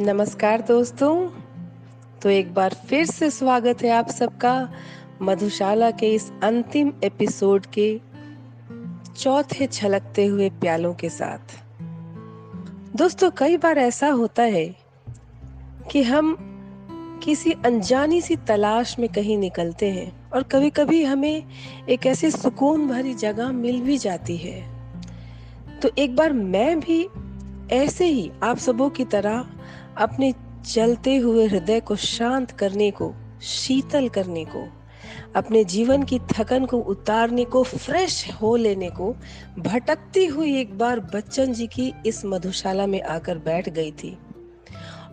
नमस्कार दोस्तों। तो एक बार फिर से स्वागत है आप सबका मधुशाला के इस अंतिम एपिसोड के चौथे छलकते हुए प्यालों के साथ। दोस्तों, कई बार ऐसा होता है कि हम किसी अनजानी सी तलाश में कहीं निकलते हैं और कभी-कभी हमें एक ऐसी सुकून भरी जगह मिल भी जाती है। तो एक बार मैं भी ऐसे ही आप सबों की तरह अपने चलते हुए हृदय को शांत करने को, शीतल करने को, अपने जीवन की थकन को उतारने को, फ्रेश हो लेने को भटकती हुई एक बार बच्चन जी की इस मधुशाला में आकर बैठ गई थी।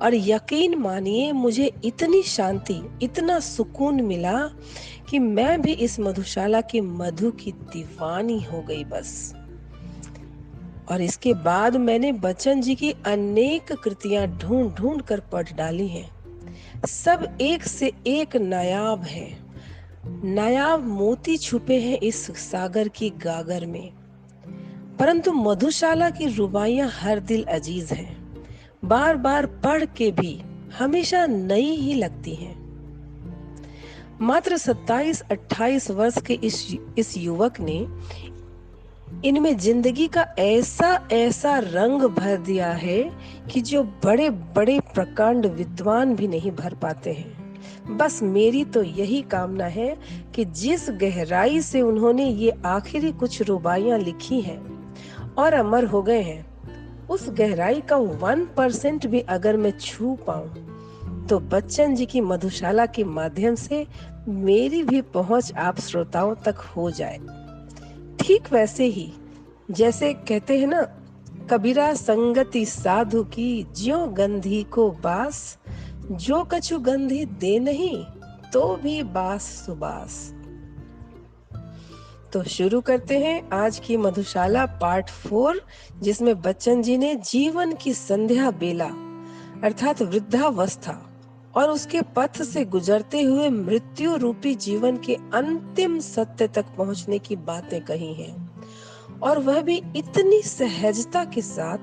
और यकीन मानिए, मुझे इतनी शांति, इतना सुकून मिला कि मैं भी इस मधुशाला के मधु की दीवानी हो गई बस। और इसके बाद मैंने बच्चन जी की अनेक कृतियां ढूंढ ढूंढ कर पढ़ डाली हैं। सब एक से एक नायाब है। नायाब मोती छुपे हैं इस सागर की गागर में। परंतु मधुशाला की रुबाइयां हर दिल अजीज हैं। बार बार पढ़ के भी हमेशा नई ही लगती हैं। मात्र 27-28 वर्ष के इस युवक ने इनमें जिंदगी का ऐसा ऐसा रंग भर दिया है कि जो बड़े बड़े प्रकांड विद्वान भी नहीं भर पाते हैं। बस मेरी तो यही कामना है कि जिस गहराई से उन्होंने ये आखिरी कुछ रुबाइयां लिखी हैं और अमर हो गए हैं, उस गहराई का 1% भी अगर मैं छू पाऊं तो बच्चन जी की मधुशाला के माध्यम से मेरी भी पहुंच आप श्रोताओं तक हो जाए। ठीक वैसे ही जैसे कहते हैं ना, कबीरा संगति साधु की ज्यों गंधी को बास, जो कछु गंधी दे नहीं तो भी बास सुबास। तो शुरू करते हैं आज की मधुशाला पार्ट 4, जिसमें बच्चन जी ने जीवन की संध्या बेला अर्थात वृद्धावस्था और उसके पथ से गुजरते हुए मृत्यु रूपी जीवन के अंतिम सत्य तक पहुंचने की बातें कही हैं। और वह भी इतनी सहजता के साथ,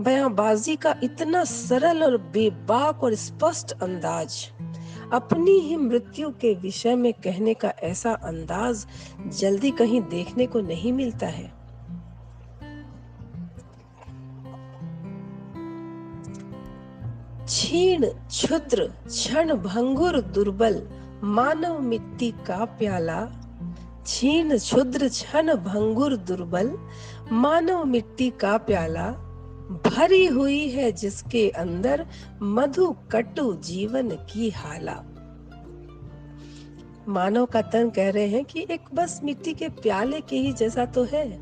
बयानबाजी का इतना सरल और बेबाक और स्पष्ट अंदाज, अपनी ही मृत्यु के विषय में कहने का ऐसा अंदाज जल्दी कहीं देखने को नहीं मिलता है। क्षीण क्षुद्र क्षण भंगुर दुर्बल मानव मिट्टी का प्याला, क्षीण क्षुद्र क्षण भंगुर दुर्बल मानव मिट्टी का प्याला, भरी हुई है जिसके अंदर मधु कटु जीवन की हाला। मानव का तन कह रहे हैं कि एक बस मिट्टी के प्याले के ही जैसा तो है,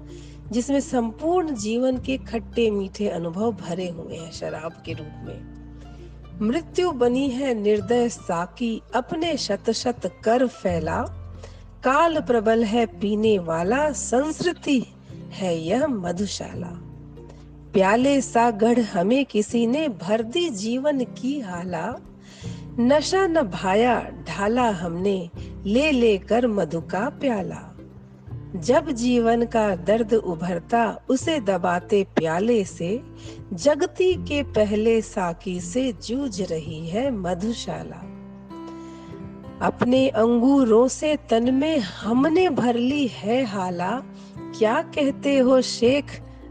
जिसमें संपूर्ण जीवन के खट्टे मीठे अनुभव भरे हुए हैं शराब के रूप में। मृत्यु बनी है निर्दय साकी अपने शत शत कर फैला, काल प्रबल है पीने वाला संस्कृति है यह मधुशाला। प्याले सा गढ़ हमें किसी ने भर दी जीवन की हाला, नशा न भाया ढाला हमने ले लेकर मधु का प्याला। जब जीवन का दर्द उभरता उसे दबाते प्याले से, जगती के पहले साकी से जूझ रही है मधुशाला। अपने अंगूरों से तन में हमने भर ली है हाला, क्या कहते हो शेख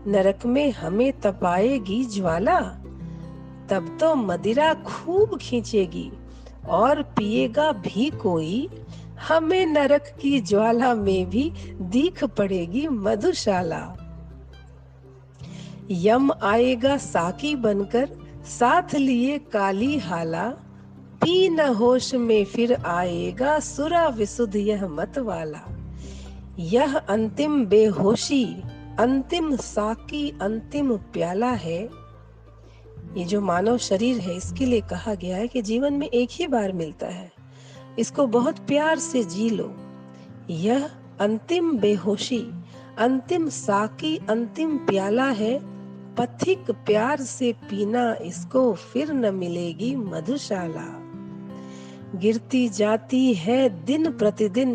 नरक में हमें तपाएगी ज्वाला। तब तो मदिरा खूब खींचेगी और पिएगा भी कोई, हमें नरक की ज्वाला में भी दीख पड़ेगी मधुशाला। यम आएगा साकी बनकर साथ लिए काली हाला, पी न होश में फिर आएगा सुरा विसुध यह मत वाला। यह अंतिम बेहोशी अंतिम साकी अंतिम प्याला है। ये जो मानव शरीर है, इसके लिए कहा गया है कि जीवन में एक ही बार मिलता है, इसको बहुत प्यार से जी लो। यह अंतिम बेहोशी अंतिम साकी अंतिम प्याला है, पथिक प्यार से पीना इसको फिर न मिलेगी मधुशाला। गिरती जाती है दिन प्रतिदिन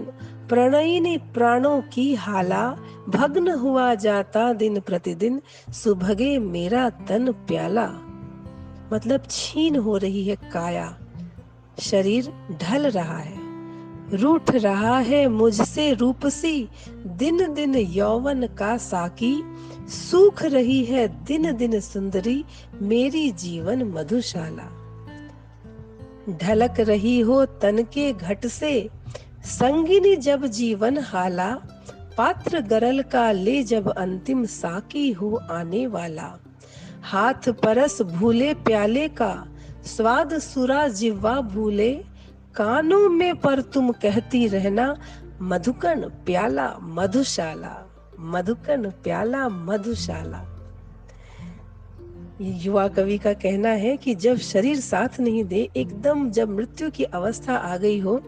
प्रणयिनी प्राणों की हाला, भग्न हुआ जाता दिन प्रतिदिन सुभगे मेरा तन प्याला। मतलब छीन हो रही है काया, शरीर ढल रहा है, रूठ रहा है मुझसे रूपसी, दिन दिन यौवन का साकी, सूख रही है दिन दिन सुंदरी मेरी जीवन मधुशाला। ढलक रही हो तन के घट से संगिनी जब जीवन हाला, पात्र गरल का ले जब अंतिम साकी हो आने वाला, हाथ परस भूले प्याले का स्वाद सुरा जिह्वा भूले, कानों में पर तुम कहती रहना मधुकन प्याला मधुशाला, मधुकन प्याला मधुशाला। युवा कवि का कहना है कि जब शरीर साथ नहीं दे, एकदम जब मृत्यु की अवस्था आ गई हो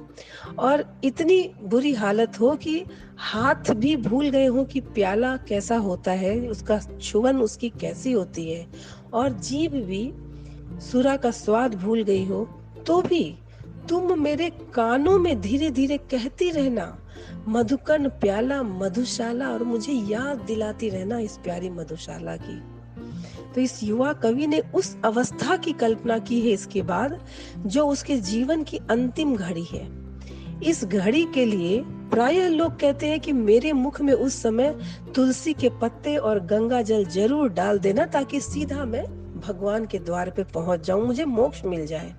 और इतनी बुरी हालत हो कि हाथ भी भूल गए हो कि प्याला कैसा होता है, उसका छुवन उसकी कैसी होती है, और जीभ भी सुरा का स्वाद भूल गई हो, तो भी तुम मेरे कानों में धीरे धीरे कहती रहना मधुकन प्याला मधुशाला, और मुझे याद दिलाती रहना इस प्यारी मधुशाला की। तो इस युवा कवि ने उस अवस्था की कल्पना की है इसके बाद, जो उसके जीवन की अंतिम घड़ी है। इस घड़ी के लिए प्रायः लोग कहते हैं कि मेरे मुख में उस समय तुलसी के पत्ते और गंगा जल जरूर डाल देना, ताकि सीधा मैं भगवान के द्वार पे पहुंच जाऊं, मुझे मोक्ष मिल जाए।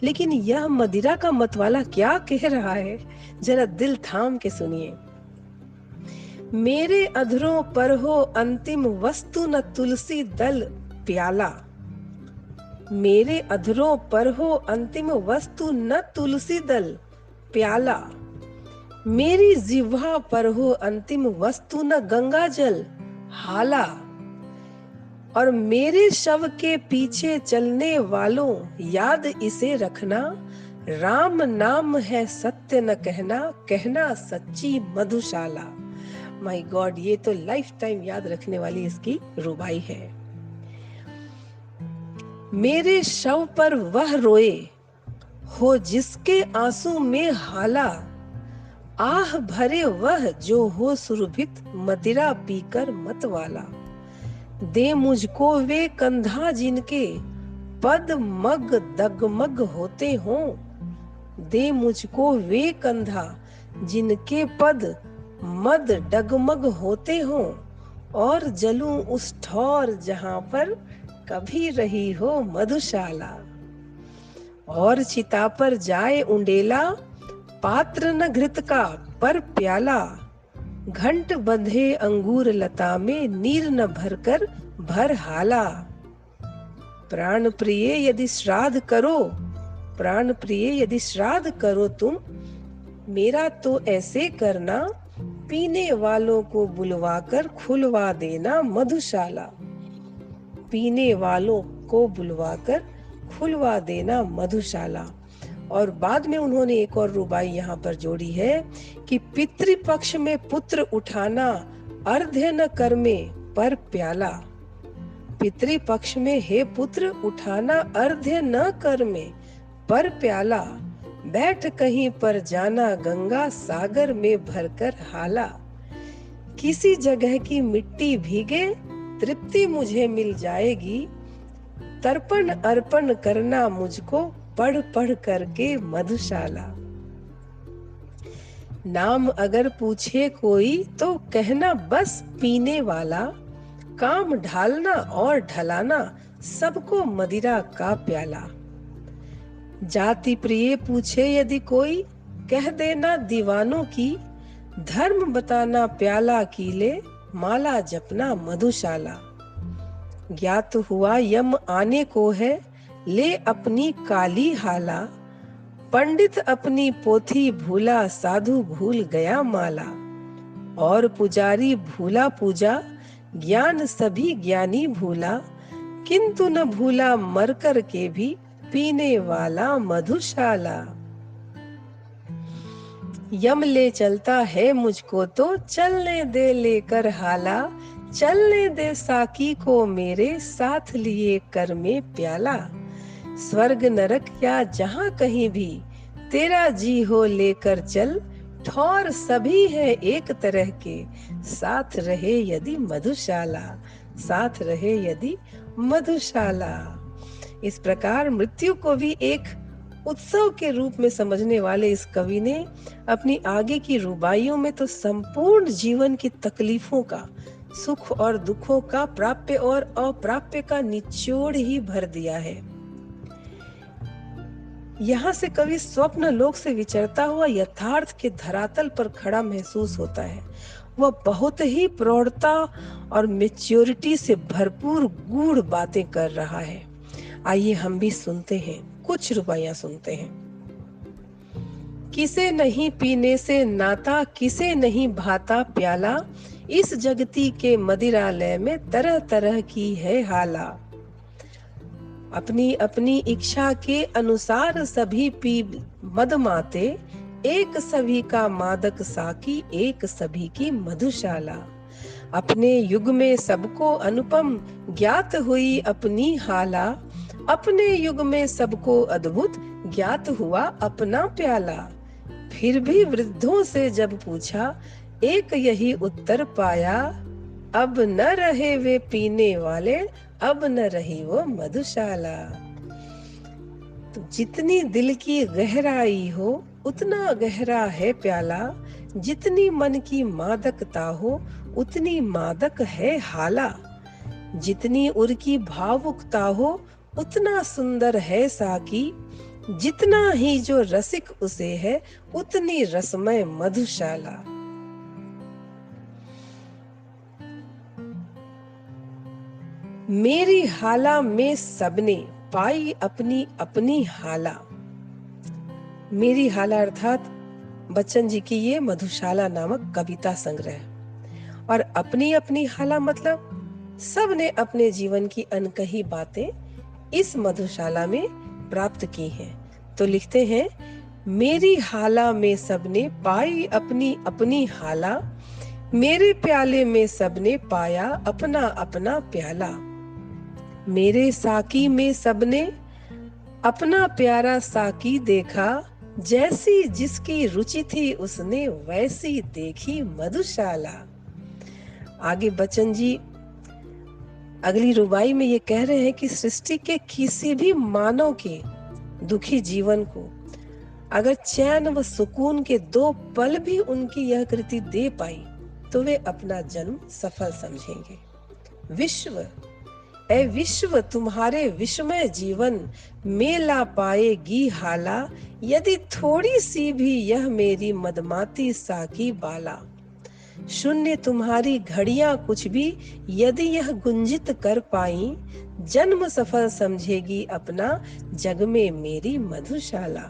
लेकिन यह मदिरा का मतवाला क्या कह रहा है, जरा दिल थाम के सुनिए। मेरे अधरों पर हो अंतिम वस्तु न तुलसी दल प्याला, मेरे अधरों पर हो अंतिम वस्तु न तुलसी दल प्याला, मेरी जिह्वा पर हो अंतिम वस्तु न गंगा जल हाला, और मेरे शव के पीछे चलने वालों याद इसे रखना, राम नाम है सत्य न कहना, कहना सच्ची मधुशाला। माय गॉड, ये तो लाइफ टाइम याद रखने वाली इसकी रुबाई है। मेरे शव पर वह रोए हो जिसके आंसू में हाला, आह भरे वह जो हो सुरभित मदिरा पीकर मत वाला, दे मुझको वे कंधा जिनके पद मग दगमग होते हों, दे मुझको वे कंधा जिनके पद मद डगमग होते हों, और जलूं उस ठौर जहां पर कभी रही हो मधुशाला, और चिता पर जाए उंडेला पात्र न घृत का पर प्याला, घंट बंधे अंगूर लता में नीर न भरकर भर हाला, प्राण प्रिय यदि श्राद्ध करो, प्राण प्रिय यदि श्राद्ध करो तुम, मेरा तो ऐसे करना पीने वालों को बुलवाकर खुलवा देना मधुशाला, पीने वालों को बुलवाकर खुलवा देना मधुशाला। और बाद में उन्होंने एक और रुबाई यहाँ पर जोड़ी है कि पितृपक्ष में पुत्र उठाना अर्ध्य न कर में पर प्याला, पितृपक्ष में हे पुत्र उठाना अर्ध्य न कर में पर प्याला, बैठ कहीं पर जाना गंगा सागर में भरकर हाला, किसी जगह की मिट्टी भीगे तृप्ति मुझे मिल जाएगी, तर्पण अर्पण करना मुझको पढ़ पढ़ करके मधुशाला, नाम अगर पूछे कोई तो कहना बस पीने वाला, काम ढालना और ढलाना सबको मदिरा का प्याला, जाति प्रिय पूछे यदि कोई कह देना दीवानों की, धर्म बताना प्याला कीले माला जपना मधुशाला, ज्ञात हुआ यम आने को है ले अपनी काली हाला, पंडित अपनी पोथी भूला साधु भूल गया माला, और पुजारी भूला पूजा ज्ञान सभी ज्ञानी भूला, किंतु न भूला मर कर के भी पीने वाला मधुशाला, यम ले चलता है मुझको तो चलने दे लेकर हाला, चलने दे साकी को मेरे साथ लिए कर में प्याला, स्वर्ग नरक या जहां कहीं भी तेरा जी हो लेकर चल, ठौर सभी है एक तरह के साथ रहे यदि मधुशाला, साथ रहे यदि मधुशाला। इस प्रकार मृत्यु को भी एक उत्सव के रूप में समझने वाले इस कवि ने अपनी आगे की रुबाइयों में तो संपूर्ण जीवन की तकलीफों का, सुख और दुखों का, प्राप्य और अप्राप्य का निचोड़ ही भर दिया है। यहाँ से कवि स्वप्न लोक से विचरता हुआ यथार्थ के धरातल पर खड़ा महसूस होता है। वह बहुत ही प्रौढ़ता और मैच्योरिटी से भरपूर गूढ़ बातें कर रहा है। आइए हम भी सुनते हैं, कुछ रुबाइयां सुनते हैं। किसे नहीं पीने से नाता, किसे नहीं भाता प्याला, इस जगती के मदिरालय में तरह तरह की है हाला। अपनी अपनी इच्छा के अनुसार सभी पी मदमाते, एक सभी का मादक साकी, एक सभी की मधुशाला। अपने युग में सबको अनुपम ज्ञात हुई अपनी हाला, अपने युग में सबको अद्भुत ज्ञात हुआ अपना प्याला। फिर भी वृद्धों से जब पूछा, एक यही उत्तर पाया, अब न रहे वे पीने वाले, अब न रही वो मधुशाला। तो जितनी दिल की गहराई हो उतना गहरा है प्याला, जितनी मन की मादकता हो उतनी मादक है हाला, जितनी उर की भावुकता हो उतना सुंदर है साकी, जितना ही जो रसिक उसे है उतनी रसमय मधुशाला। मेरी हाला में सबने पाई अपनी अपनी हाला। मेरी हाला अर्थात बच्चन जी की ये मधुशाला नामक कविता संग्रह। और अपनी अपनी हाला मतलब सब ने अपने जीवन की अनकही बातें इस मधुशाला में प्राप्त की हैं। तो लिखते हैं, मेरी हाला में सबने पाई अपनी अपनी हाला, मेरे प्याले में सबने पाया अपना अपना प्याला। मेरे साकी में सबने अपना प्यारा साकी देखा, जैसी जिसकी रुचि थी उसने वैसी देखी मधुशाला। आगे बच्चन जी अगली रुबाई में ये कह रहे हैं कि सृष्टि के किसी भी मानव के दुखी जीवन को अगर चैन व सुकून के 2 पल भी उनकी यह कृति दे पाई तो वे अपना जन्म सफल समझेंगे। विश्व ए विश्व तुम्हारे विस्मय जीवन में ला पाएगी हाला, यदि थोड़ी सी भी यह मेरी मदमाती साकी बाला। शून्य तुम्हारी घड़ियां कुछ भी यदि यह गुंजित कर पाई, जन्म सफल समझेगी अपना जग में मेरी मधुशाला।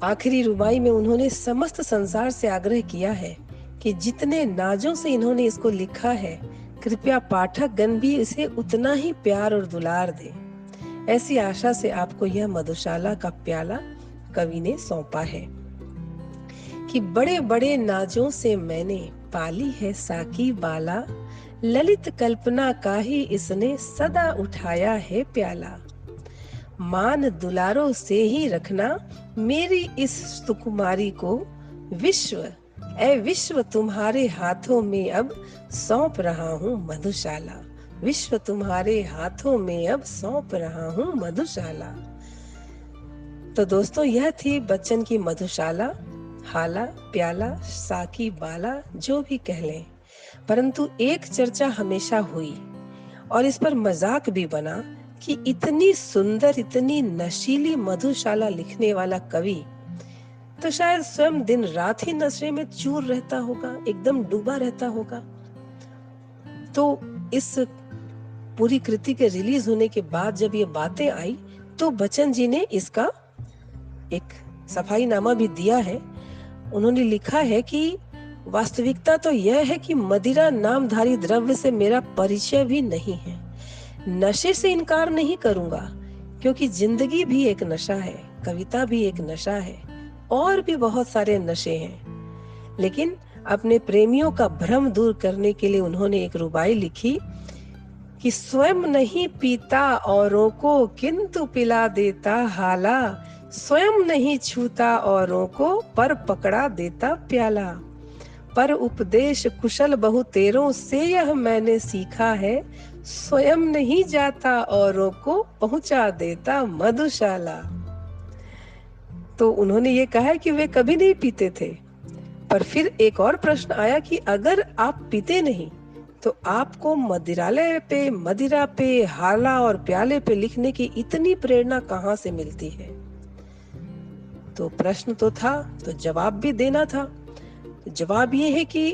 आखिरी रुबाई में उन्होंने समस्त संसार से आग्रह किया है कि जितने नाजों से इन्होंने इसको लिखा है, कृपया पाठक गण भी इसे उतना ही प्यार और दुलार दें। ऐसी आशा से आपको यह मधुशाला का प्याला कवि ने सौंपा है कि बड़े बड़े नाजों से मैंने पाली है साकी बाला, ललित कल्पना का ही इसने सदा उठाया है प्याला। मान दुलारों से ही रखना मेरी इस सुकुमारी को, विश्व ए विश्व तुम्हारे हाथों में अब सौंप रहा हूँ मधुशाला। विश्व तुम्हारे हाथों में अब सौंप रहा हूँ मधुशाला। तो दोस्तों, यह थी बच्चन की मधुशाला, हाला, प्याला, साकी, बाला, जो भी कह लें। परंतु एक चर्चा हमेशा हुई और इस पर मजाक भी बना कि इतनी सुंदर, इतनी नशीली मधुशाला लिखने वाला कवि तो शायद स्वयं दिन रात ही नशे में चूर रहता होगा, एकदम डूबा रहता होगा। तो इस पूरी कृति के रिलीज होने के बाद जब ये बातें आई तो बच्चन जी ने इसका एक सफाईनामा भी दिया है। उन्होंने लिखा है कि वास्तविकता तो यह है कि मदिरा नामधारी द्रव्य से मेरा परिचय भी नहीं है। नशे से इनकार नहीं करूंगा क्योंकि जिंदगी भी एक नशा है, कविता भी एक नशा है और भी बहुत सारे नशे हैं। लेकिन अपने प्रेमियों का भ्रम दूर करने के लिए उन्होंने एक रुबाई लिखी कि स्वयं नहीं पीता औरों को किंतु पिला देता हाला, स्वयं नहीं छूता औरों को पर पकड़ा देता प्याला। पर उपदेश कुशल बहु तेरों से यह मैंने सीखा है, स्वयं नहीं जाता औरों को पहुंचा देता मधुशाला। तो उन्होंने ये कहा है कि वे कभी नहीं पीते थे। पर फिर एक और प्रश्न आया कि अगर आप पीते नहीं तो आपको मदिरा पे, हाला और प्याले पे लिखने की इतनी प्रेरणा कहाँ से मिलती है? तो प्रश्न तो था, तो जवाब भी देना था। जवाब ये है कि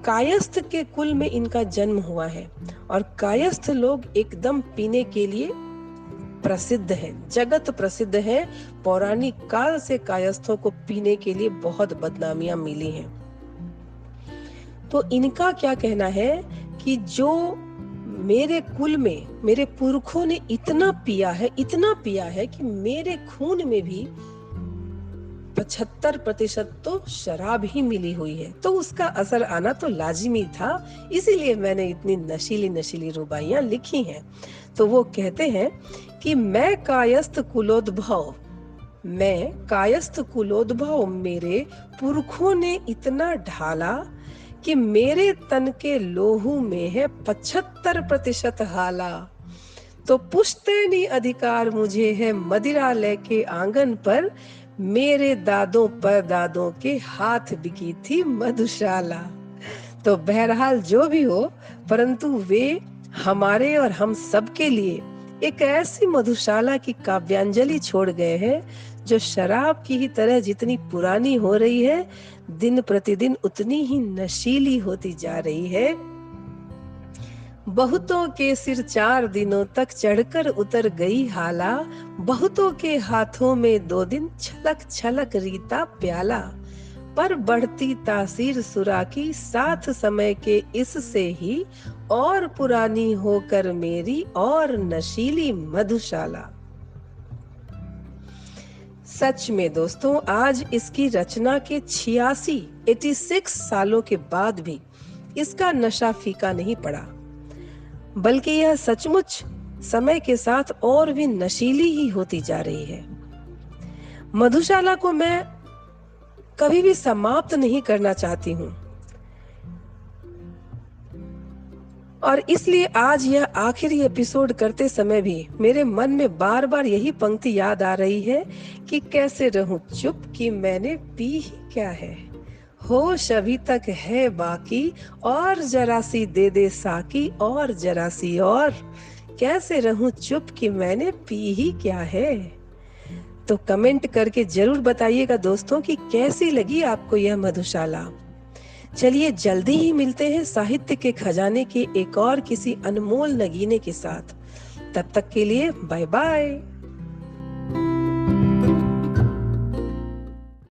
कायस्थ के कुल में इनका जन्म हुआ है और कायस्थ लोग एकदम पीने के लिए प्रसिद्ध है, जगत प्रसिद्ध है। पौराणिक काल से कायस्थों को पीने के लिए बहुत बदनामियां मिली हैं। तो इनका क्या कहना है कि जो मेरे कुल में मेरे पुरखों ने इतना पिया है कि मेरे खून में भी 75% तो शराब ही मिली हुई है। तो उसका असर आना तो लाजिमी था, इसीलिए मैंने इतनी नशीली नशीली रुबाइयां लिखी हैं। तो वो कहते हैं कि मैं कायस्थ कुलोद्भव मेरे पुरखों ने इतना ढाला कि मेरे तन के लोहू में है 75% हाला। तो पुश्तैनी अधिकार मुझे है मदिरालय के आंगन पर, मेरे दादों पर दादों के हाथ बिकी थी मधुशाला। तो बहरहाल जो भी हो, परंतु वे हमारे और हम सबके लिए एक ऐसी मधुशाला की काव्यांजलि छोड़ गए हैं जो शराब की ही तरह जितनी पुरानी हो रही है, दिन प्रतिदिन उतनी ही नशीली होती जा रही है। बहुतों के सिर 4 दिनों तक चढ़कर उतर गई हाला, बहुतों के हाथों में 2 दिन छलक छलक रीता प्याला। पर बढ़ती तासीर सुरा की साथ समय के इससे ही और पुरानी होकर मेरी और नशीली मधुशाला। सच में दोस्तों, आज इसकी रचना के 86 सालों के बाद भी इसका नशा फीका नहीं पड़ा, बल्कि यह सचमुच समय के साथ और भी नशीली ही होती जा रही है। मधुशाला को मैं कभी भी समाप्त नहीं करना चाहती हूँ और इसलिए आज यह आखिरी एपिसोड करते समय भी मेरे मन में बार बार यही पंक्ति याद आ रही है कि कैसे रहूं चुप कि मैंने पी ही क्या है, होश अभी तक है बाकी, और जरा सी दे दे साकी, और जरा सी, और कैसे रहूं चुप कि मैंने पी ही क्या है। तो कमेंट करके जरूर बताइएगा दोस्तों कि कैसी लगी आपको यह मधुशाला। चलिए जल्दी ही मिलते हैं साहित्य के खजाने के एक और किसी अनमोल नगीने के साथ। तब तक के लिए बाय बाय।